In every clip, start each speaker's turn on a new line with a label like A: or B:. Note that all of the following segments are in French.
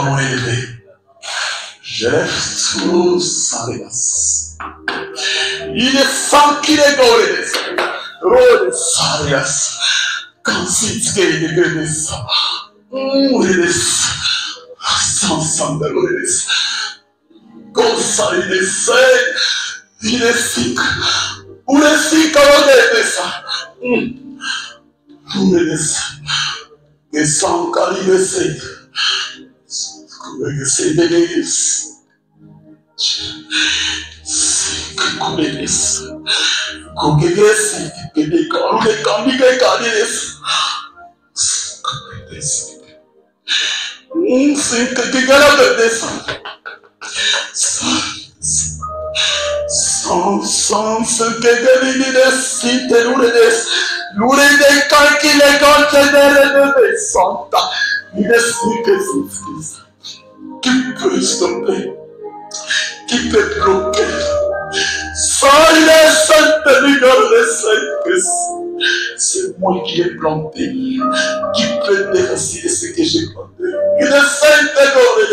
A: allons élever. J'élève tout sans réas. Il est sans qu'il est goré. Oh, sans réas. Quand c'est qu'il est goré. Sans goré. Comme ça, il est sec. Il est sick. Où est sick quand on est ça? Où est ça? Et sans qu'il est sec. C'est dégueulasse. C'est dégueulasse. Qui peut stopper? Qui peut bloquer? Sans les saintes rigueurs des saints, c'est moi qui ai planté. Qui peut déraciner ce que j'ai planté? Il est saint rigueur des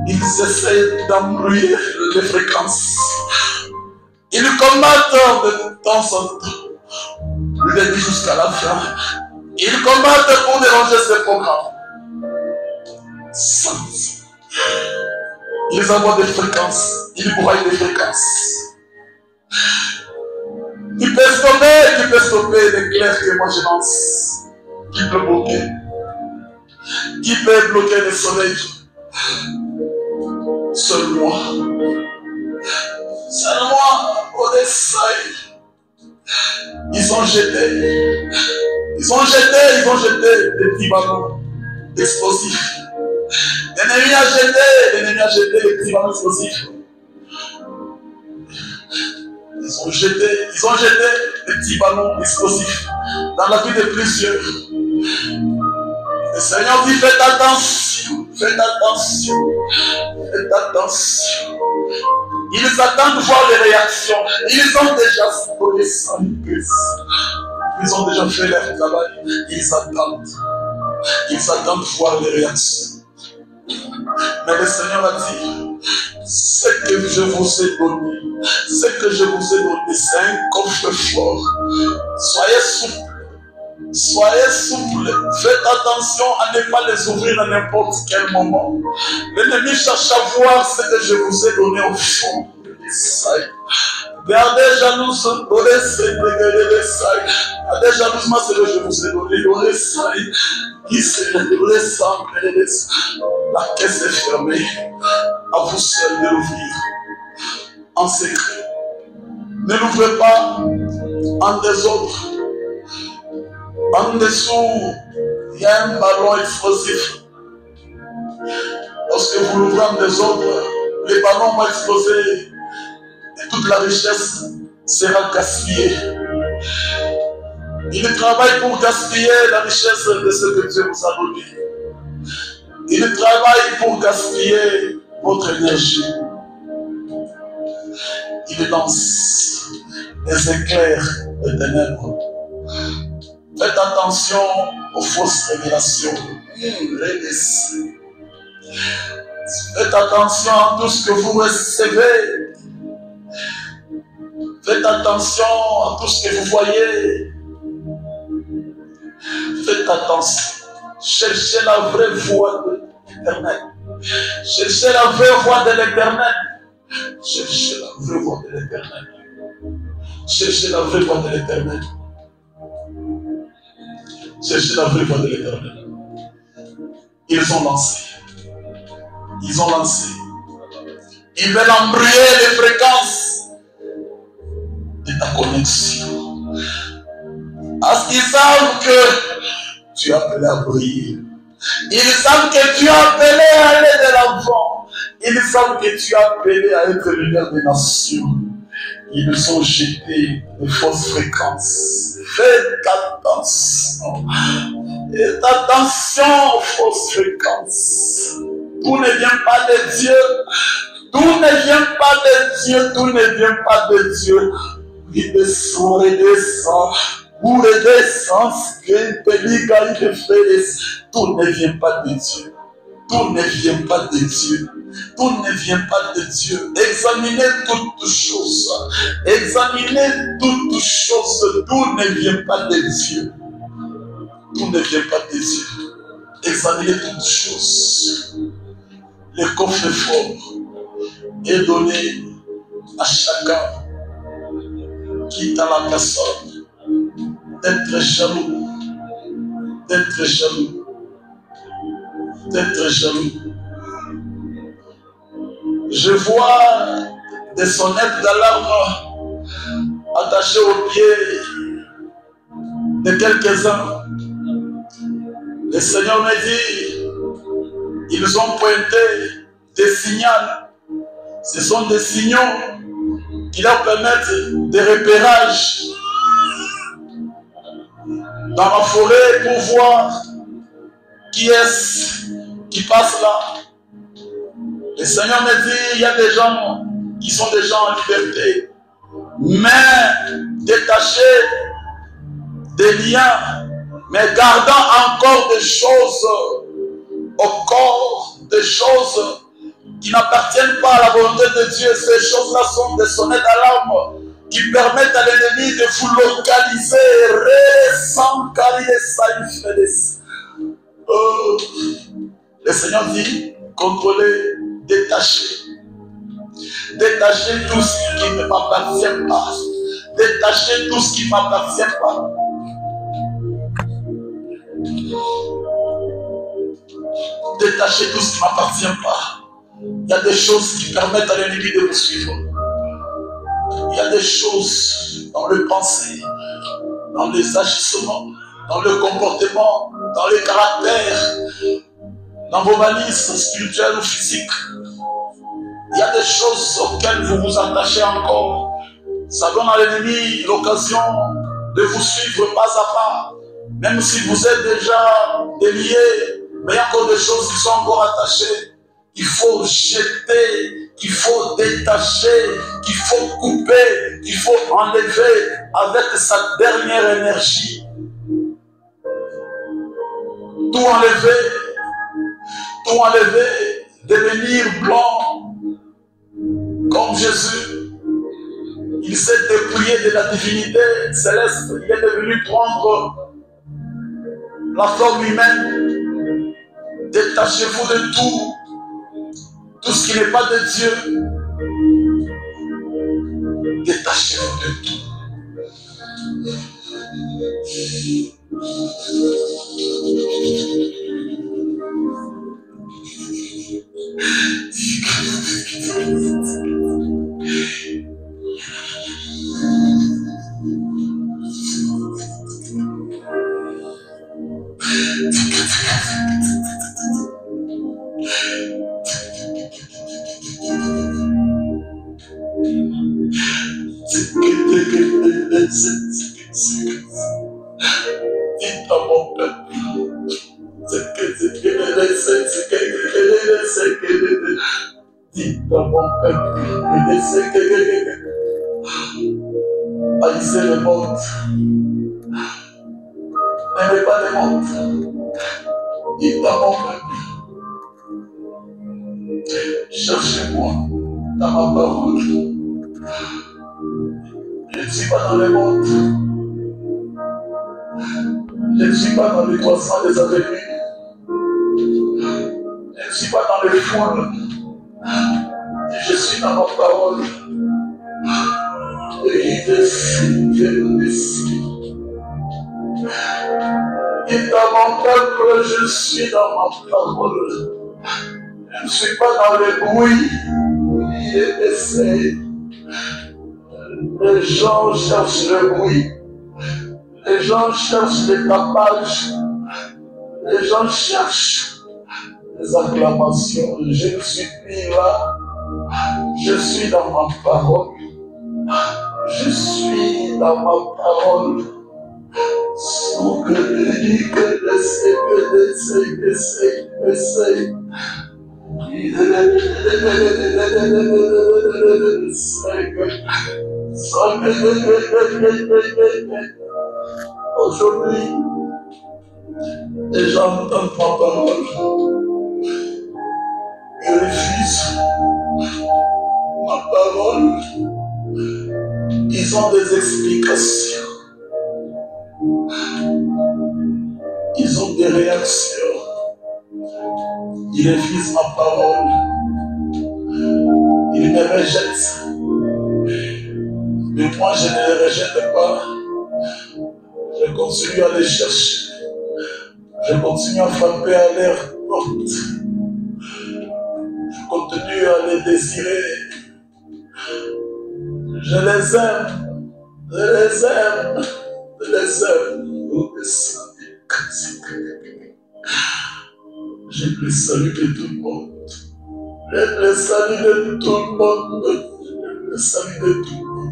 A: ils essayent d'embrouiller les fréquences. Ils combattent de temps en temps, le début jusqu'à la fin. Ils combattent pour déranger ces programmes. Ils envoient des fréquences, ils broient des fréquences. Qui peut stopper l'éclair que moi je lance. Qui peut bloquer? Qui peut bloquer le soleil? Seul moi. Seulement au dessin. Ils ont jeté des petits ballons explosifs. L'ennemi a jeté les petits ballons explosifs. Ils ont jeté les petits ballons explosifs dans la vie de plusieurs. Le Seigneur dit faites attention. Ils attendent voir les réactions. Ils ont déjà Ils ont déjà fait leur travail. Ils attendent voir les réactions. Mais le Seigneur a dit, ce que je vous ai donné, c'est un coffre-fort. Soyez souple. Faites attention à ne pas les ouvrir à n'importe quel moment. L'ennemi cherche à voir ce que je vous ai donné au fond. Gardez jalousement, gardez jalousement ce que je vous ai donné. La caisse est fermée. À vous seul de l'ouvrir. En secret. Ne l'ouvrez pas en désordre. En dessous, il y a un ballon explosif. Lorsque vous l'ouvrez en désordre, les ballons vont exploser et toute la richesse sera gaspillée. Il travaille pour gaspiller la richesse de ce que Dieu vous a donné. Il travaille pour gaspiller votre énergie. Il lance les éclairs des ténèbres. Faites attention aux fausses révélations. Faites attention à tout ce que vous recevez. Faites attention à tout ce que vous voyez. Faites attention. Cherchez la vraie voie de l'Éternel. Cherchez la vraie voie de l'Éternel. Cherchez la vraie voie de l'Éternel. Cherchez la vraie voie de l'Éternel. Cherchez la vraie voie de l'Éternel. Ils ont lancé. Ils veulent embrouiller les fréquences de ta connexion. Parce qu'ils savent que tu as appelé à briller. Ils savent que tu as appelé à aller de l'avant. Ils savent que tu as appelé à être lumière des nations. Ils sont jetés de fausses fréquences. Faites attention. Faites attention aux fausses fréquences. Tout ne vient pas de Dieu. Tout ne vient pas de Dieu, tout ne vient pas de Dieu. Il descend, redescend, ou redescend, tout ne vient pas de Dieu. Tout ne vient pas de Dieu. Tout ne vient pas de Dieu. Examinez toutes choses. Examinez toutes choses. Tout ne vient pas de Dieu. Tout ne vient pas de Dieu. Examinez toutes choses. Le coffre-fort est donné à chacun qui est à la personne d'être jaloux, d'être jaloux, d'être jaloux. Je vois des sonnettes d'alarme attachées aux pieds de quelques-uns. Le Seigneur me dit, ils ont pointé des signaux. Ce sont des signaux qui leur permettent des repérages dans la forêt pour voir qui est-ce qui passe là. Le Seigneur me dit, il y a des gens qui sont déjà en liberté, mais détachés des liens, mais gardant encore des choses au corps, des choses qui n'appartiennent pas à la volonté de Dieu. Ces choses-là sont des sonnettes d'alarme qui permettent à l'ennemi de vous localiser. Le Seigneur dit, contrôlez, détachez. Détachez tout ce qui ne m'appartient pas. Détachez tout ce qui ne m'appartient pas. Détachez tout ce qui ne m'appartient pas. Il y a des choses qui permettent à l'ennemi de vous suivre. Il y a des choses dans le pensée, dans les agissements, dans le comportement, dans le caractère, dans vos valises spirituelles ou physiques. Il y a des choses auxquelles vous vous attachez encore. Ça donne à l'ennemi l'occasion de vous suivre pas à pas. Même si vous êtes déjà déliés, mais il y a encore des choses qui sont encore attachées. Il faut jeter, qu'il faut détacher, qu'il faut couper, qu'il faut enlever avec sa dernière énergie. Tout enlever, devenir blanc comme Jésus. Il s'est dépouillé de la divinité céleste. Il est devenu prendre la forme humaine. Détachez-vous de tout. Tout ce qui n'est pas de Dieu, détachez-vous de tout. Dites à mon peuple, dites à mon peuple, haïssez le monde, n'aimez pas le monde. Dites à mon peuple, cherchez-moi dans ma parole. Je ne suis pas dans le monde. Je ne suis pas dans le croissant des avenues. Je ne suis pas dans les foules. Je suis dans ma parole. Et je suis. Et dans mon peuple, je suis dans ma parole. Je ne suis pas dans le bruit. Et essaye. Les gens cherchent le bruit. Les gens cherchent les tapages. Les gens cherchent les acclamations. Je ne suis plus là. Je suis dans ma parole. Je suis dans ma parole. Aujourd'hui, les gens entendent ma parole et refusent ma parole. Ils ont des explications. Ils ont des réactions. Ils refusent ma parole. Ils me rejettent. Mais moi, je ne les rejette pas. Je continue à les chercher. Je continue à frapper à leur porte. Je continue à les désirer. Je les aime. Je les aime. Je les aime. Je les salue de tout le monde. Je les salue de tout le monde. Je les salue de tout le monde.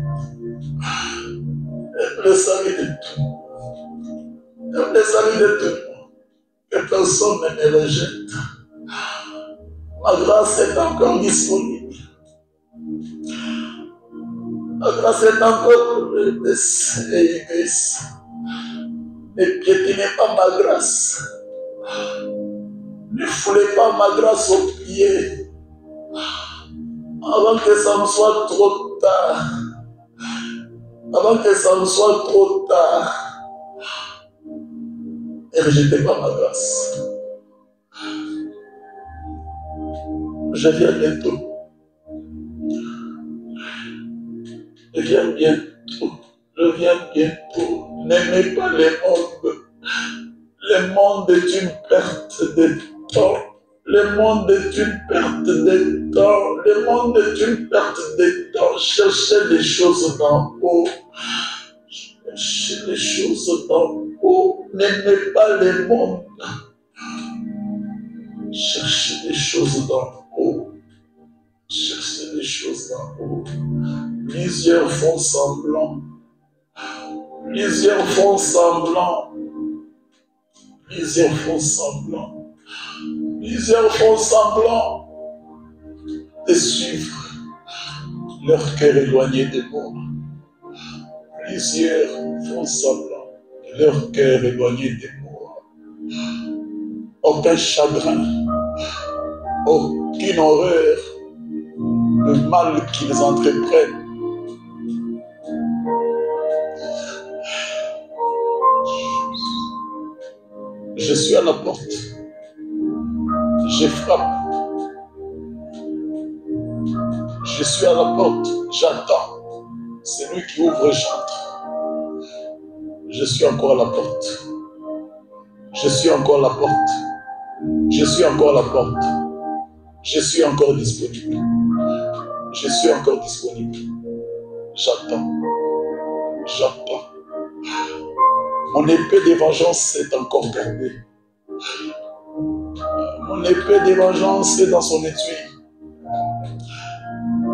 A: Je les salue de tout. Je les salue de tout le monde. Que personne ne me rejette. Ma grâce est encore disponible. Ma grâce est encore épaisse. Ne piétinez pas ma grâce. Ne foulez pas ma grâce aux pieds. Avant que ça ne soit trop tard. Avant que ça ne soit trop tard. Ne rejetez pas ma grâce. Je viens bientôt. Je viens bientôt. Je viens bientôt. N'aimez pas les mondes. Le monde est une perte de temps. Le monde est une perte de temps. Le monde est une perte de temps. Cherchez les choses d'en haut. Cherchez les choses d'en haut. N'aimez pas les mondes. Cherchez les choses d'en haut. Cherchez les choses d'en haut. Plusieurs font semblant. Plusieurs font semblant. Plusieurs font semblant. Plusieurs font semblant de suivre leur cœur éloigné de moi. Plusieurs font semblant de leur cœur éloigné de moi. Aucun chagrin, aucune horreur, le mal qu'ils entreprennent. Je suis à la porte. Je frappe. Je suis à la porte. J'attends. C'est lui qui ouvre et j'entre. Je suis encore à la porte. Je suis encore à la porte. Je suis encore à la porte. Je suis encore disponible. Je suis encore disponible. J'attends. J'attends. Mon épée de vengeance est encore gardée. Mon épée de vengeance est dans son étui.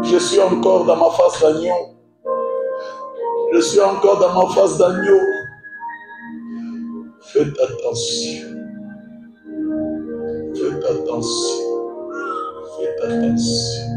A: Je suis encore dans ma face d'agneau. Je suis encore dans ma face d'agneau. Faites attention. Faites attention. Faites attention.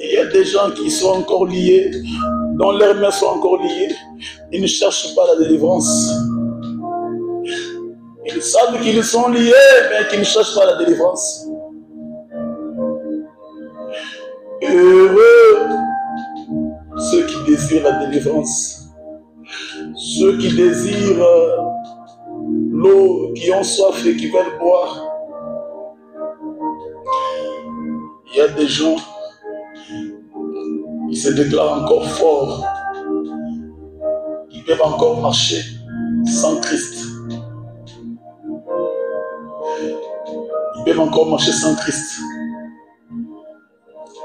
A: Il y a des gens qui sont encore liés, dont leurs mains sont encore liées. Ils ne cherchent pas la délivrance. Ils savent qu'ils sont liés, mais qu'ils ne cherchent pas la délivrance. Heureux ceux qui désirent la délivrance. Ceux qui désirent l'eau, qui ont soif et qui veulent boire. Il y a des gens qui se déclarent encore forts, qui peuvent encore marcher sans Christ. Ils peuvent encore marcher sans Christ.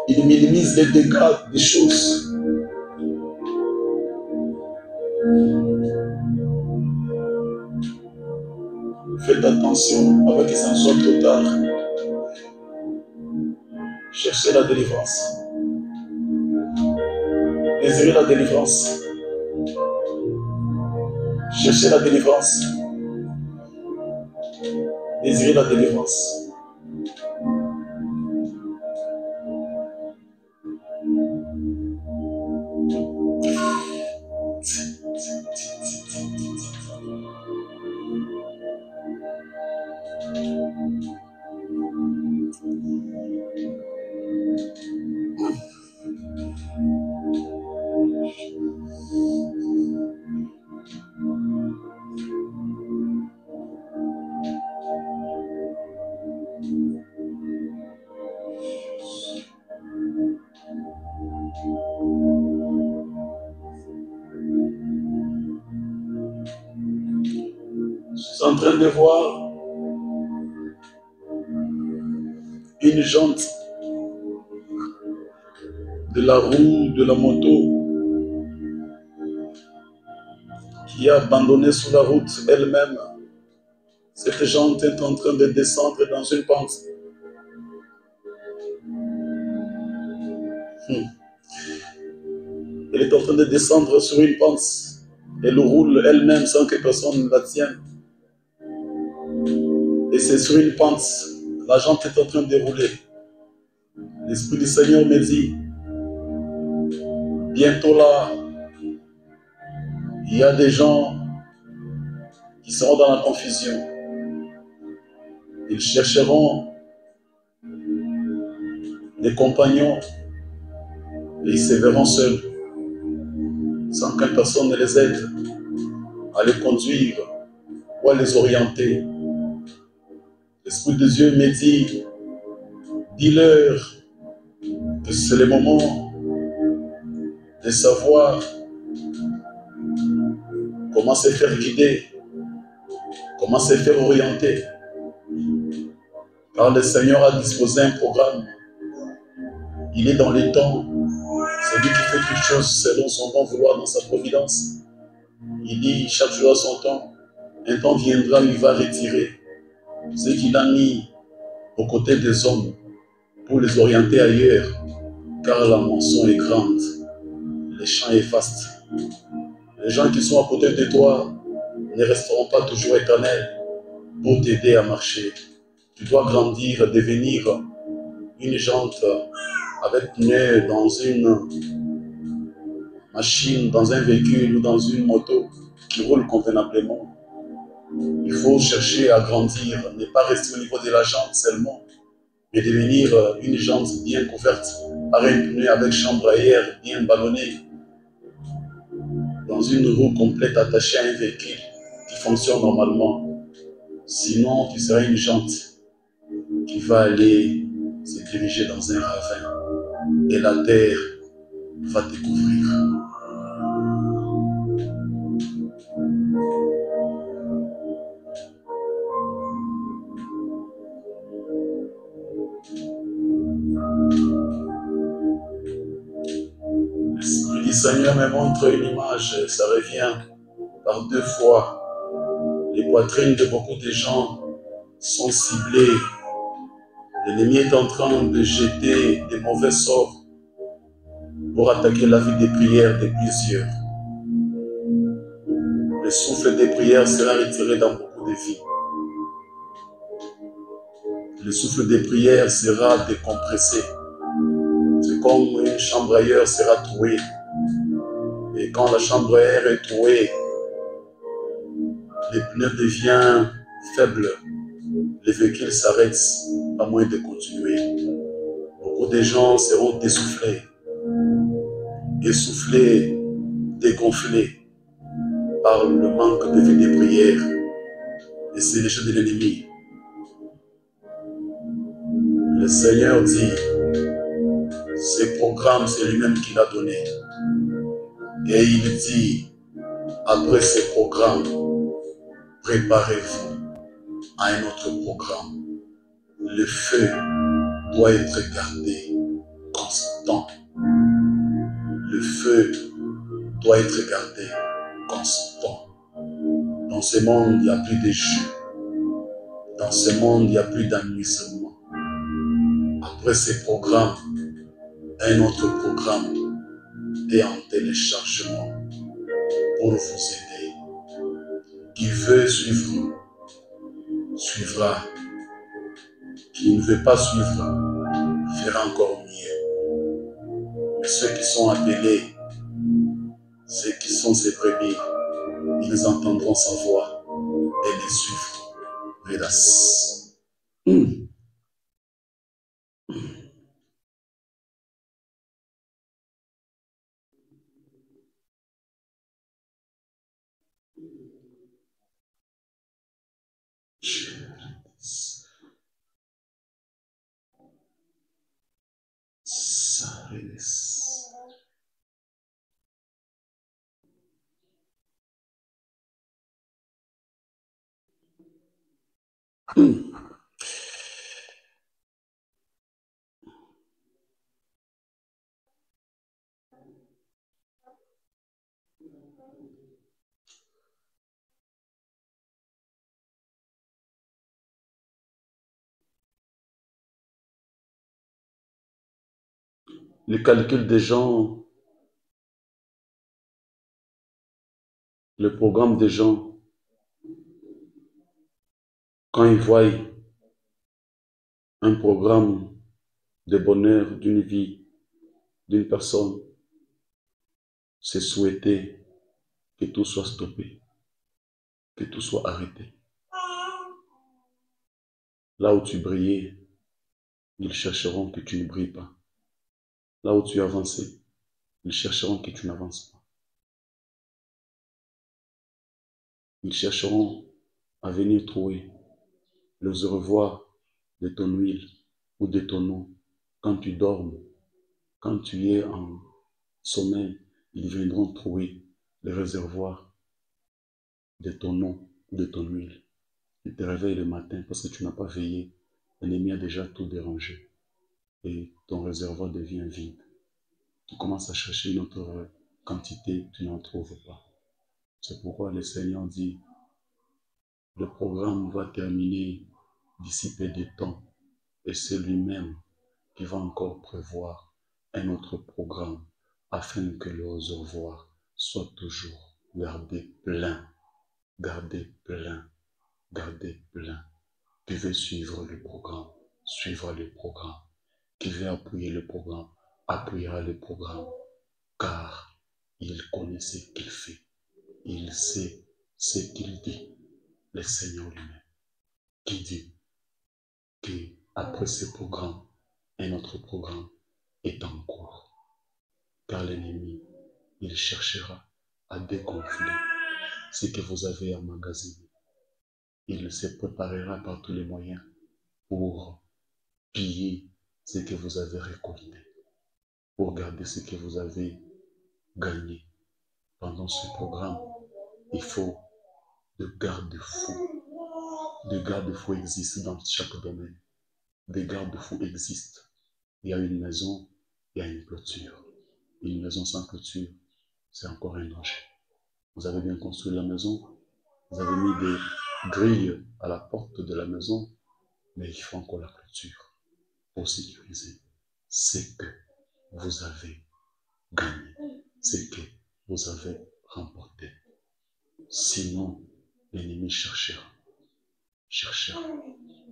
A: Ils minimisent les dégâts des choses. Faites attention avant que ça ne soit trop tard. Cherchez la délivrance. Désirez la délivrance. Cherchez la délivrance. Désirez la délivrance. Je suis en train de voir une jante de la roue de la moto qui a abandonné sur la route elle-même. Cette jante est en train de descendre dans une pente. Elle est en train de descendre sur une pente. Elle roule elle-même sans que personne ne la tienne. Et c'est sur une pente. La jante est en train de rouler. L'Esprit du Seigneur me dit, bientôt là, il y a des gens qui seront dans la confusion. Ils chercheront des compagnons et ils se verront seuls, sans qu'une personne ne les aide à les conduire ou à les orienter. L'Esprit de Dieu me dit, dis-leur que c'est le moment de savoir comment se faire guider, comment se faire orienter. Car le Seigneur a disposé un programme. Il est dans les temps. C'est lui qui fait toutes choses selon son bon vouloir dans sa providence. Il dit chaque jour à son temps. Un temps viendra où il va retirer ce qu'il a mis aux côtés des hommes pour les orienter ailleurs. Car la moisson est grande. Les champs est vaste. Les gens qui sont à côté de toi ne resteront pas toujours éternels pour t'aider à marcher. Tu dois grandir, devenir une jante avec pneu dans une machine, dans un véhicule ou dans une moto qui roule convenablement. Il faut chercher à grandir, ne pas rester au niveau de la jante seulement, mais devenir une jante bien couverte par un pneu avec chambre à air bien ballonnée, dans une roue complète attachée à un véhicule qui fonctionne normalement. Sinon, tu seras une jante qui va aller se diriger dans un ravin et la terre va te couvrir. L'Esprit du Seigneur me montre une image, ça revient par 2 fois. Les poitrines de beaucoup de gens sont ciblées. L'ennemi est en train de jeter des mauvais sorts pour attaquer la vie des prières de plusieurs. Le souffle des prières sera retiré dans beaucoup de vies. Le souffle des prières sera décompressé. C'est comme une chambre à air sera trouée. Et quand la chambre à air est trouée, les pneus deviennent faibles. Les véhicules s'arrêtent à moins de continuer. Beaucoup de gens seront essoufflés, dégonflés par le manque de vie de prière. Et c'est le jeu de l'ennemi. Le Seigneur dit, ce programme, c'est lui-même qui l'a donné. Et il dit, Après ces programmes, préparez-vous à un autre programme. Le feu doit être gardé constant. Le feu doit être gardé constant. Dans ce monde, il n'y a plus de jeu. Dans ce monde, il n'y a plus d'amusement. Après ces programmes, un autre programme est en téléchargement pour vous aider. Qui veut suivre, suivra. Qui ne veut pas suivre, fera encore mieux. Mais ceux qui sont appelés, ceux qui sont ses brebis, ils entendront sa voix et les suivront. Hélas. Le calcul des gens, le programme des gens, quand ils voient un programme de bonheur d'une vie, d'une personne, c'est souhaiter que tout soit stoppé, que tout soit arrêté. Là où tu brillais, ils chercheront que tu ne brilles pas. Là où tu avançais, ils chercheront que tu n'avances pas. Ils chercheront à venir trouver les revoirs de ton huile ou de ton eau. Quand tu dormes, quand tu es en sommeil, ils viendront trouver les réservoirs de ton eau ou de ton huile. Tu te réveilles le matin parce que tu n'as pas veillé. L'ennemi a déjà tout dérangé et ton réservoir devient vide. Tu commences à chercher une autre quantité, tu n'en trouves pas. C'est pourquoi le Seigneur dit, le programme va terminer d'ici peu de temps et c'est lui-même qui va encore prévoir un autre programme afin que le réservoir soit toujours gardé plein, gardé plein, gardé plein. Qui veut suivre le programme, suivra le programme. Qui veut appuyer le programme, appuiera le programme. Car il connaît ce qu'il fait. Il sait ce qu'il dit. Le Seigneur lui-même. Qui dit qu'après ce programme, un autre programme est en cours. Car l'ennemi, il cherchera à dégonfler ce que vous avez emmagasiné. Il se préparera par tous les moyens pour piller ce que vous avez récolté, pour garder ce que vous avez gagné. Pendant ce programme, il faut de garde-fous. Des garde-fous existent dans chaque domaine. Des garde-fous existent. Il y a une maison, il y a une clôture. Une maison sans clôture, c'est encore un danger. Vous avez bien construit la maison, vous avez mis des grilles à la porte de la maison, mais il faut encore la clôture pour sécuriser ce que vous avez gagné, ce que vous avez remporté. Sinon, l'ennemi cherchera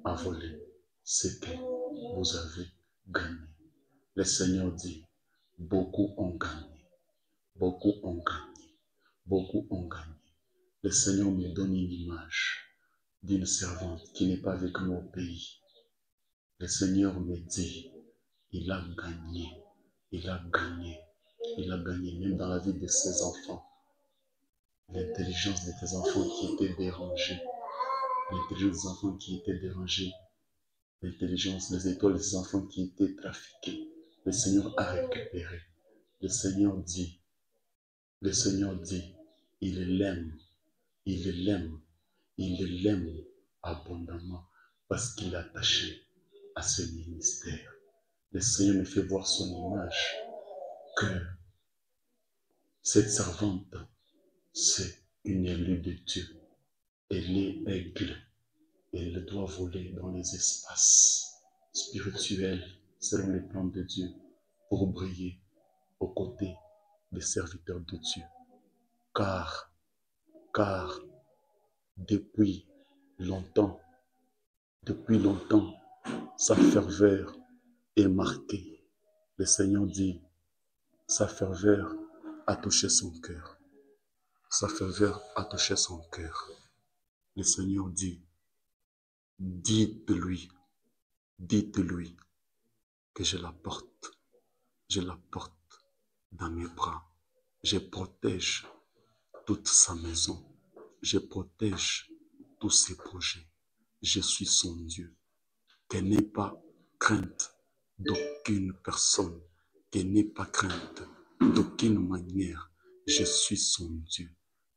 A: à voler ce que vous avez gagné. Le Seigneur dit, beaucoup ont gagné, beaucoup ont gagné, beaucoup ont gagné. Le Seigneur me donne une image d'une servante qui n'est pas avec nous au pays. Le Seigneur me dit, il a gagné, il a gagné, il a gagné, même dans la vie de ses enfants. L'intelligence de tes enfants qui était dérangée, l'intelligence des enfants qui était dérangée, l'intelligence, les étoiles des enfants qui étaient trafiquées, le Seigneur a récupéré. Le Seigneur dit, Il l'aime, il l'aime, il l'aime abondamment parce qu'il est attaché à ce ministère. Le Seigneur me fait voir son image, que cette servante, c'est une élue de Dieu. Elle est aigle. Elle doit voler dans les espaces spirituels selon les plans de Dieu pour briller aux côtés des serviteurs de Dieu. Car depuis longtemps, sa ferveur est marquée. Le Seigneur dit, sa ferveur a touché son cœur. Sa ferveur a touché son cœur. Le Seigneur dit, dites-lui que je la porte dans mes bras. Je protège toute sa maison. Je protège tous ses projets. Je suis son Dieu. Qu'elle n'ait pas crainte d'aucune personne. Qu'elle n'ait pas crainte d'aucune manière. Je suis son Dieu.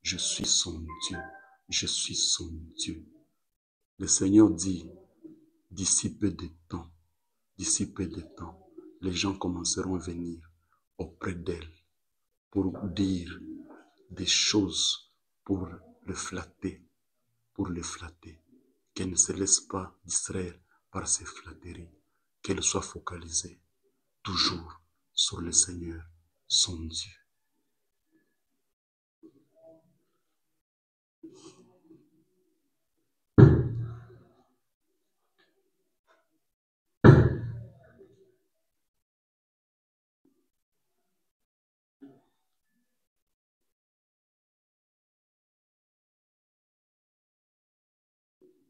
A: Je suis son Dieu. Je suis son Dieu. Le Seigneur dit, d'ici peu de temps, les gens commenceront à venir auprès d'elle pour dire des choses, pour le flatter, qu'elle ne se laisse pas distraire par ses flatteries, qu'elle soit focalisée toujours sur le Seigneur, son Dieu.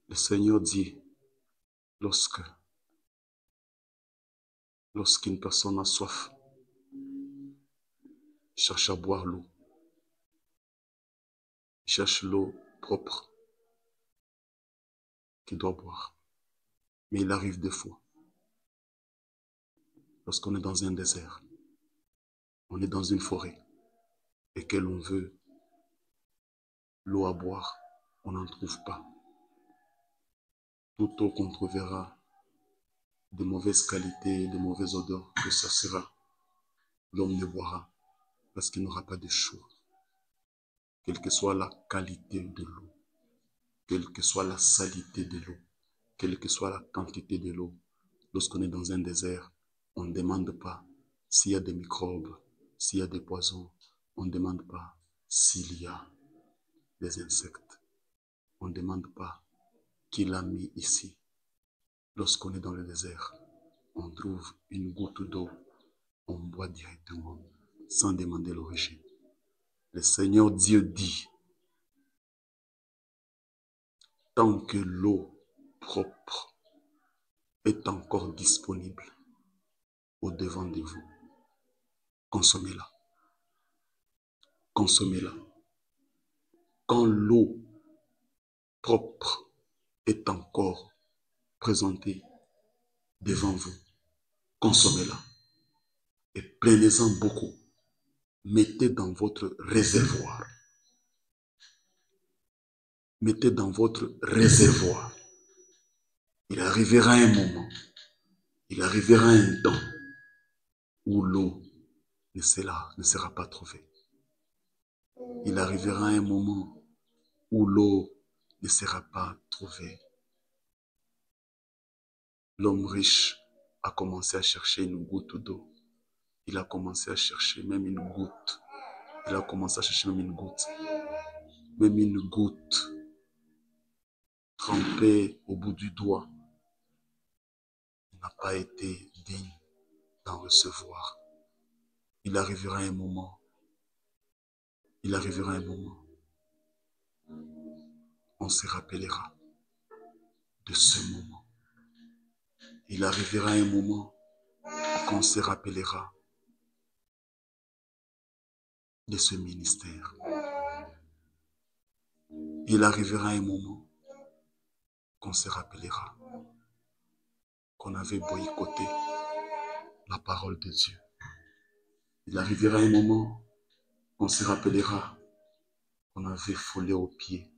A: Le Seigneur dit, lorsqu'une personne a soif, cherche à boire l'eau, cherche l'eau propre qu'il doit boire. Mais il arrive des fois, lorsqu'on est dans un désert, on est dans une forêt, et que l'on veut l'eau à boire, on n'en trouve pas. Toute eau qu'on trouvera de mauvaise qualité, de mauvaise odeur, que ça sera, l'homme ne boira parce qu'il n'aura pas de choix. Quelle que soit la qualité de l'eau, quelle que soit la saleté de l'eau, quelle que soit la quantité de l'eau, lorsqu'on est dans un désert, on ne demande pas s'il y a des microbes, s'il y a des poisons, on ne demande pas s'il y a des insectes. On ne demande pas qui l'a mis ici. Lorsqu'on est dans le désert, on trouve une goutte d'eau, on boit directement, sans demander l'origine. Le Seigneur Dieu dit, tant que l'eau propre est encore disponible au-devant de vous, consommez-la. Consommez-la. Quand l'eau propre est encore présentée devant vous, consommez-la. Et prenez-en beaucoup. Mettez dans votre réservoir. Mettez dans votre réservoir. Il arrivera un moment, il arrivera un temps où l'eau ne sera pas trouvée. Il arrivera un moment où l'eau ne sera pas trouvée. L'homme riche a commencé à chercher une goutte d'eau. Il a commencé à chercher même une goutte. Il a commencé à chercher même une goutte. Même une goutte trempée au bout du doigt. Il n'a pas été digne d'en recevoir. Il arrivera un moment. On se rappellera de ce moment. Il arrivera un moment qu'on se rappellera de ce ministère. Il arrivera un moment qu'on se rappellera qu'on avait boycotté la parole de Dieu. Il arrivera un moment qu'on se rappellera on avait foulé aux pieds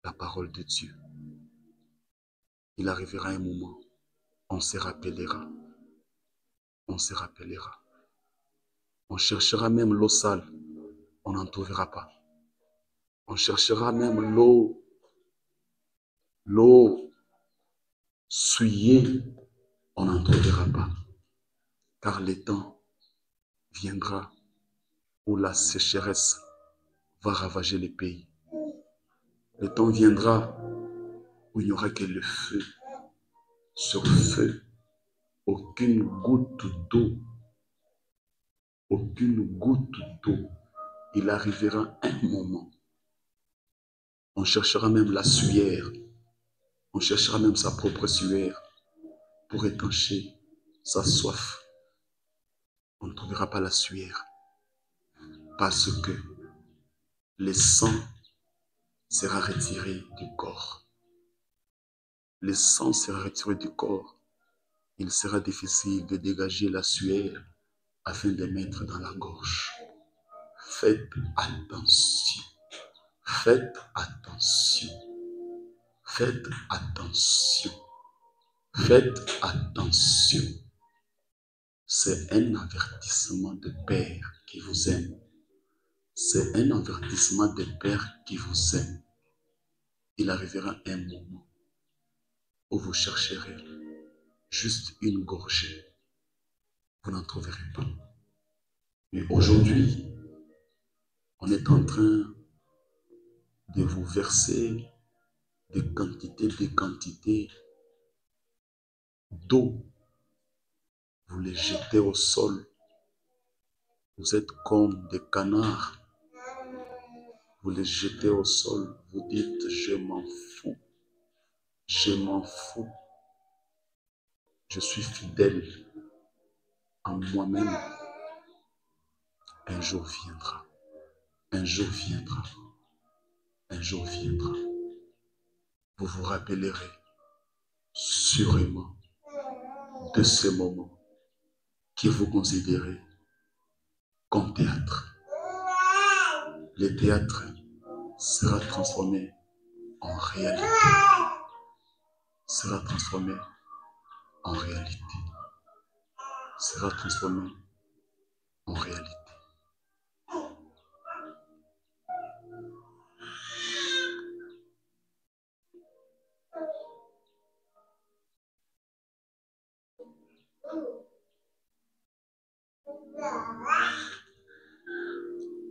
A: la parole de Dieu. Il arrivera un moment, on se rappellera. On se rappellera. On cherchera même l'eau sale, on n'en trouvera pas. On cherchera même l'eau souillée, on n'en trouvera pas. Car le temps viendra où la sécheresse va ravager le pays. Le temps viendra où il n'y aura que le feu sur feu. Aucune goutte d'eau. Aucune goutte d'eau. Il arrivera un moment. On cherchera même la sueur. On cherchera même sa propre sueur pour étancher sa soif. On ne trouvera pas la sueur parce que le sang sera retiré du corps. Le sang sera retiré du corps. Il sera difficile de dégager la sueur afin de mettre dans la gorge. Faites attention. Faites attention. Faites attention. Faites attention. C'est un avertissement de Père qui vous aime. C'est un avertissement de Père qui vous aime. Il arrivera un moment où vous chercherez juste une gorgée. Vous n'en trouverez pas. Mais aujourd'hui, on est en train de vous verser des quantités d'eau. Vous les jetez au sol. Vous êtes comme des canards. Vous les jetez au sol. Vous dites, je m'en fous. Je m'en fous. Je suis fidèle en moi-même. Un jour viendra. Un jour viendra. Un jour viendra. Vous vous rappellerez sûrement de ce moment que vous considérez comme théâtre. Le théâtre sera transformé en réalité. Sera transformé en réalité. Sera transformé en réalité.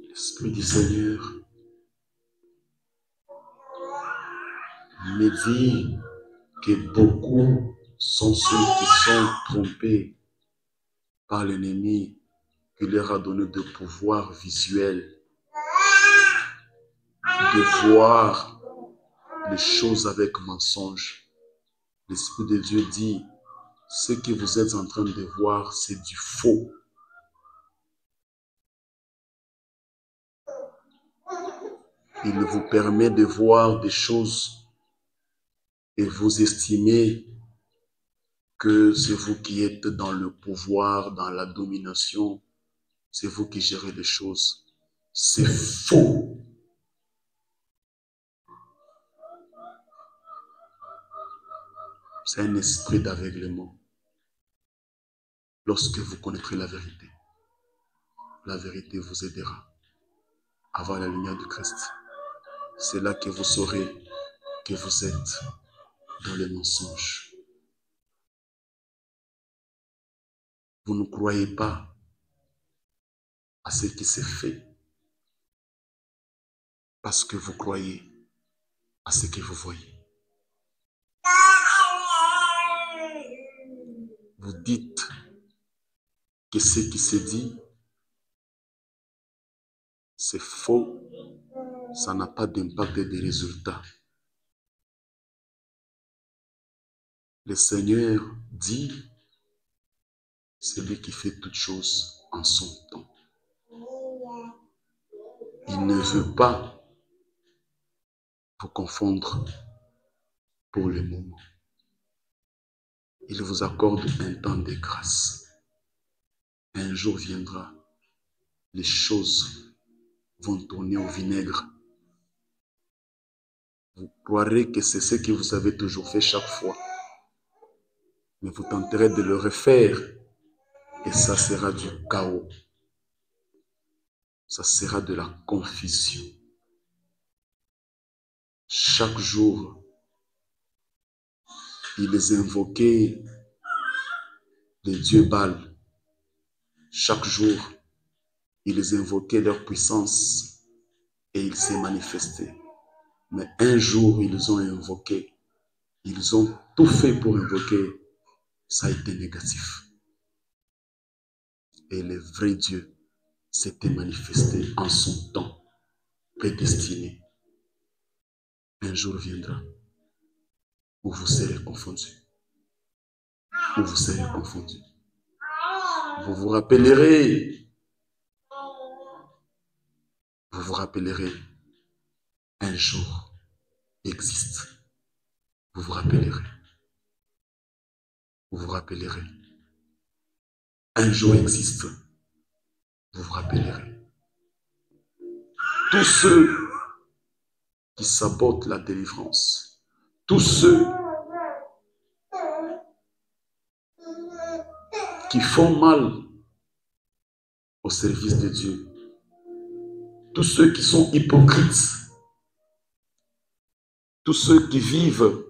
A: L'Esprit du Seigneur me dit que beaucoup sont ceux qui sont trompés par l'ennemi qui leur a donné de pouvoir visuel, de voir les choses avec mensonge. L'Esprit de Dieu dit, ce que vous êtes en train de voir, c'est du faux. Il vous permet de voir des choses et vous estimez que c'est vous qui êtes dans le pouvoir, dans la domination, c'est vous qui gérez les choses. C'est faux. C'est un esprit d'aveuglement. Lorsque vous connaîtrez la vérité vous aidera à voir la lumière de Christ. C'est là que vous saurez que vous êtes dans les mensonges. Vous ne croyez pas à ce qui s'est fait parce que vous croyez à ce que vous voyez. Vous dites que ce qui se dit, c'est faux, ça n'a pas d'impact et de résultats. Le Seigneur dit, c'est lui qui fait toutes choses en son temps. Il ne veut pas vous confondre pour le moment. Il vous accorde un temps de grâce. Un jour viendra, les choses vont tourner au vinaigre. Vous croirez que c'est ce que vous avez toujours fait chaque fois. Mais vous tenterez de le refaire et ça sera du chaos. Ça sera de la confusion. Chaque jour, ils invoquaient les dieux Baal. Chaque jour, ils invoquaient leur puissance et ils s'est manifestés. Mais un jour, ils ont invoqué, ils ont tout fait pour invoquer, ça a été négatif. Et le vrai Dieu s'était manifesté en son temps prédestiné. Un jour viendra où vous serez confondus. Où vous serez confondus. Vous vous rappellerez. Vous vous rappellerez. Un jour existe. Vous vous rappellerez. Vous vous rappellerez. Un jour existe. Vous vous rappellerez. Tous ceux qui sabotent la délivrance, tous ceux qui font mal au service de Dieu, tous ceux qui sont hypocrites, tous ceux qui vivent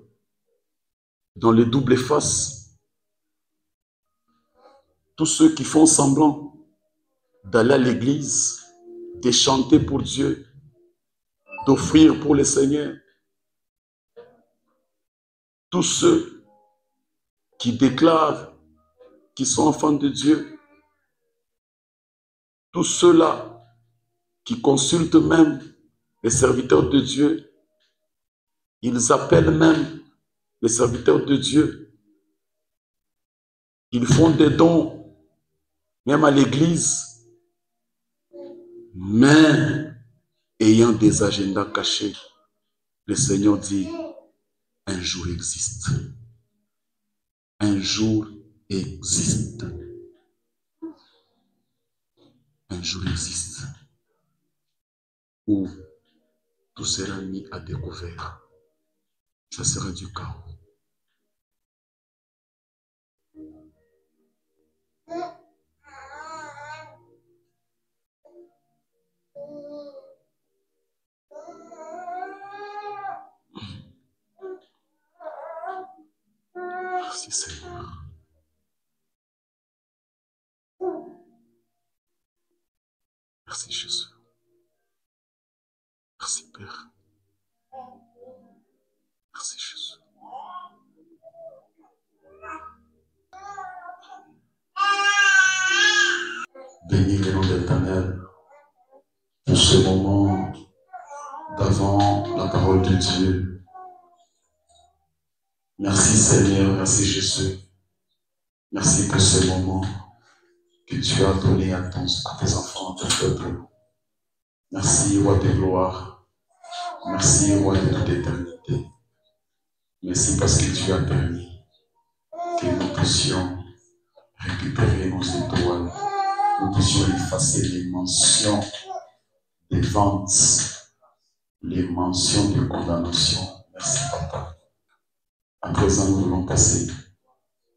A: dans les doubles faces, tous ceux qui font semblant d'aller à l'église, de chanter pour Dieu, d'offrir pour le Seigneur, tous ceux qui déclarent qu'ils sont enfants de Dieu, tous ceux-là qui consultent même les serviteurs de Dieu, ils appellent même les serviteurs de Dieu, ils font des dons même à l'église, mais ayant des agendas cachés, le Seigneur dit, un jour existe. Un jour existe. Un jour existe où tout sera mis à découvert. Ça sera du chaos. Merci Seigneur. Merci Jésus. Merci Père. Merci Jésus. Bénis le nom de l'Éternel pour ce moment d'avant la parole de Dieu. Merci Seigneur, merci Jésus. Merci pour ce moment que tu as donné à tes enfants, à ton peuple. Merci, Roi de gloire. Merci, Roi de toute éternité. Merci parce que tu as permis que nous puissions récupérer nos étoiles. Nous puissions effacer les mentions des ventes, les mentions de condamnation. Merci, Papa. À présent, nous voulons passer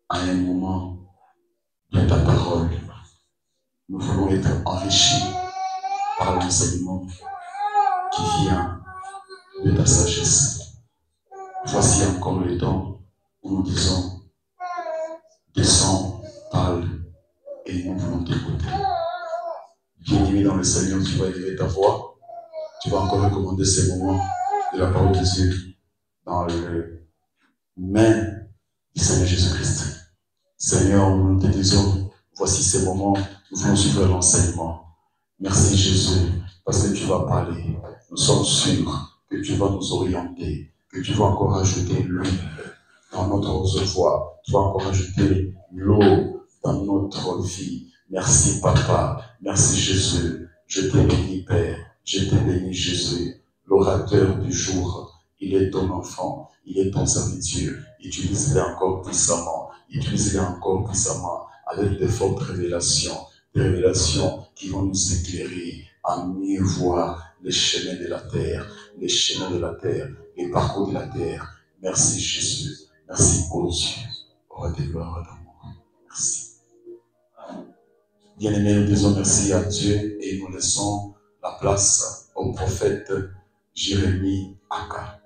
A: à un moment de ta parole. Nous voulons être enrichis par l'enseignement qui vient de ta sagesse. Voici encore le temps où nous disons, descends, parle, et nous voulons t'écouter. Bien-aimé dans le Seigneur, tu vas élever ta voix. Tu vas encore recommander ces moments de la parole de Dieu dans le main du Seigneur Jésus-Christ. Seigneur, nous te disons, voici ces moments, nous voulons suivre l'enseignement. Merci Jésus, parce que tu vas parler. Nous sommes sûrs que tu vas nous orienter, que tu vas encore ajouter l'huile dans notre voix. Tu vas encore ajouter l'eau dans notre vie. Merci Papa, merci Jésus. Je te bénis Père, je te bénis Jésus. L'orateur du jour, il est ton enfant, il est ton serviteur. Utilise-le encore puissamment, utilise-le encore puissamment avec de fortes révélations. Des révélations qui vont nous éclairer à mieux voir les chemins de la terre, les chemins de la terre, les parcours de la terre. Merci Jésus. Merci ô Dieu. Roi de gloire d'amour. Merci. Bien-aimés, nous disons merci à Dieu et nous laissons la place au prophète Jérémie Aka.